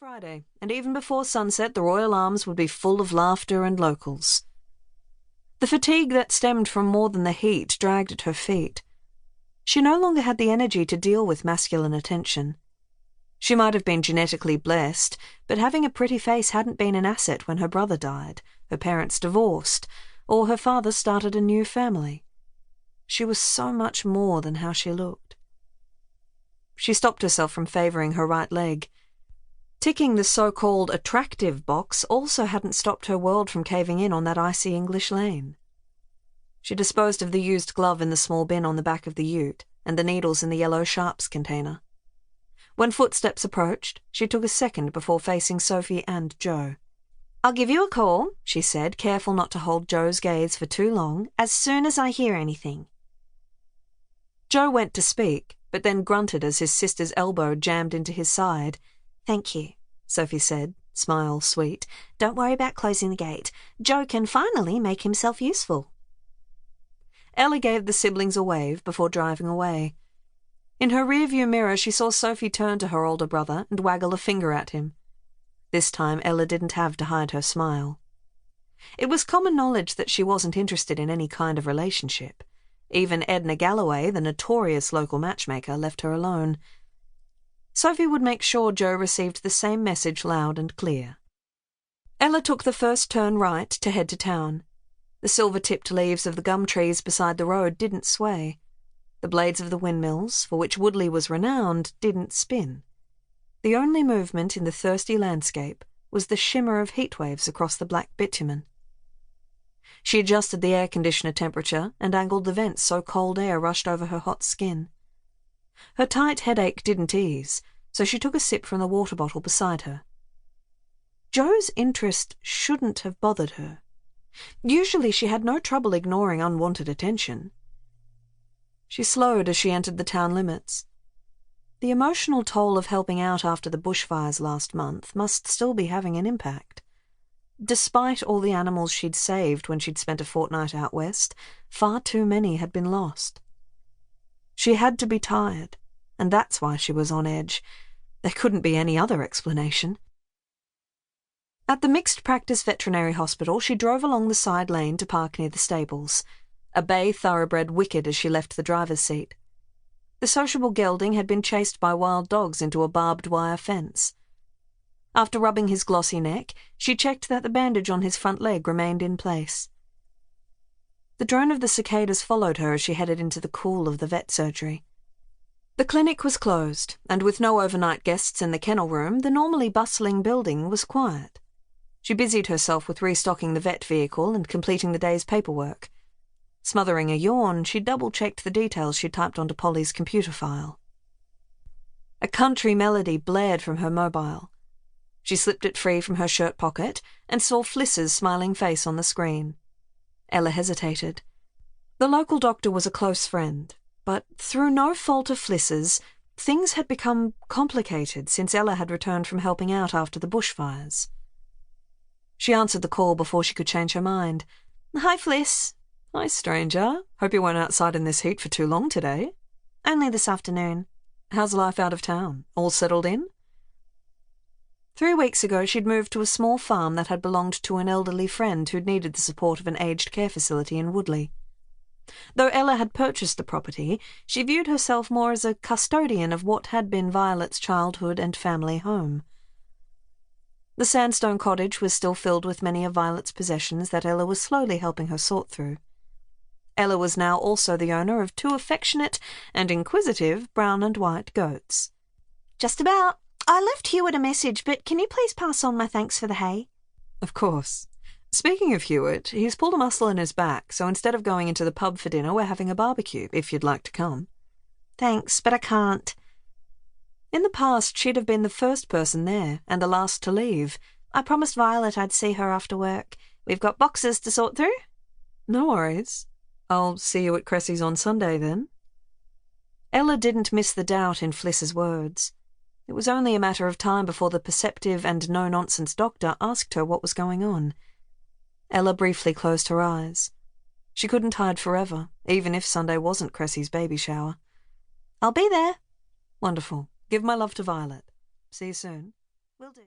Friday, and even before sunset the Royal Arms would be full of laughter and locals. The fatigue that stemmed from more than the heat dragged at her feet. She no longer had the energy to deal with masculine attention. She might have been genetically blessed, but having a pretty face hadn't been an asset when her brother died, her parents divorced, or her father started a new family. She was so much more than how she looked. She stopped herself from favouring her right leg. Ticking the so-called attractive box also hadn't stopped her world from caving in on that icy English lane. She disposed of the used glove in the small bin on the back of the ute, and the needles in the yellow sharps container. When footsteps approached, she took a second before facing Sophie and Joe. "I'll give you a call," she said, careful not to hold Joe's gaze for too long, "as soon as I hear anything." Joe went to speak, but then grunted as his sister's elbow jammed into his side. "Thank you," Sophie said, smile sweet. "Don't worry about closing the gate. Joe can finally make himself useful." Ella gave the siblings a wave before driving away. In her rearview mirror she saw Sophie turn to her older brother and waggle a finger at him. This time Ella didn't have to hide her smile. It was common knowledge that she wasn't interested in any kind of relationship. Even Edna Galloway, the notorious local matchmaker, left her alone. Sophie would make sure Joe received the same message loud and clear. Ella took the first turn right to head to town. The silver-tipped leaves of the gum trees beside the road didn't sway. The blades of the windmills, for which Woodlea was renowned, didn't spin. The only movement in the thirsty landscape was the shimmer of heat waves across the black bitumen. She adjusted the air conditioner temperature and angled the vents so cold air rushed over her hot skin. Her tight headache didn't ease, so she took a sip from the water bottle beside her. Joe's interest shouldn't have bothered her. Usually she had no trouble ignoring unwanted attention. She slowed as she entered the town limits. The emotional toll of helping out after the bushfires last month must still be having an impact. Despite all the animals she'd saved when she'd spent a fortnight out west, far too many had been lost. She had to be tired, and that's why she was on edge. There couldn't be any other explanation. At the Mixed Practice Veterinary Hospital, she drove along the side lane to park near the stables. A bay thoroughbred whickered as she left the driver's seat. The sociable gelding had been chased by wild dogs into a barbed wire fence. After rubbing his glossy neck, she checked that the bandage on his front leg remained in place. The drone of the cicadas followed her as she headed into the cool of the vet surgery. The clinic was closed, and with no overnight guests in the kennel room, the normally bustling building was quiet. She busied herself with restocking the vet vehicle and completing the day's paperwork. Smothering a yawn, she double-checked the details she'd typed onto Polly's computer file. A country melody blared from her mobile. She slipped it free from her shirt pocket and saw Fliss's smiling face on the screen. Ella hesitated. The local doctor was a close friend, but through no fault of Fliss's, things had become complicated since Ella had returned from helping out after the bushfires. She answered the call before she could change her mind. "Hi, Fliss." "Hi, stranger. Hope you weren't outside in this heat for too long today." "Only this afternoon." "How's life out of town? All settled in?" 3 weeks ago she'd moved to a small farm that had belonged to an elderly friend who'd needed the support of an aged care facility in Woodlea. Though Ella had purchased the property, she viewed herself more as a custodian of what had been Violet's childhood and family home. The sandstone cottage was still filled with many of Violet's possessions that Ella was slowly helping her sort through. Ella was now also the owner of 2 affectionate and inquisitive brown and white goats. "Just about. I left Hewitt a message, but can you please pass on my thanks for the hay?" "Of course. Speaking of Hewitt, he's pulled a muscle in his back, so instead of going into the pub for dinner, we're having a barbecue, if you'd like to come." "Thanks, but I can't." In the past, she'd have been the first person there, and the last to leave. "I promised Violet I'd see her after work. We've got boxes to sort through." "No worries. I'll see you at Cressy's on Sunday, then." Ella didn't miss the doubt in Fliss's words. It was only a matter of time before the perceptive and no-nonsense doctor asked her what was going on. Ella briefly closed her eyes. She couldn't hide forever, even if Sunday wasn't Cressy's baby shower. "I'll be there." "Wonderful. Give my love to Violet. See you soon." Will do.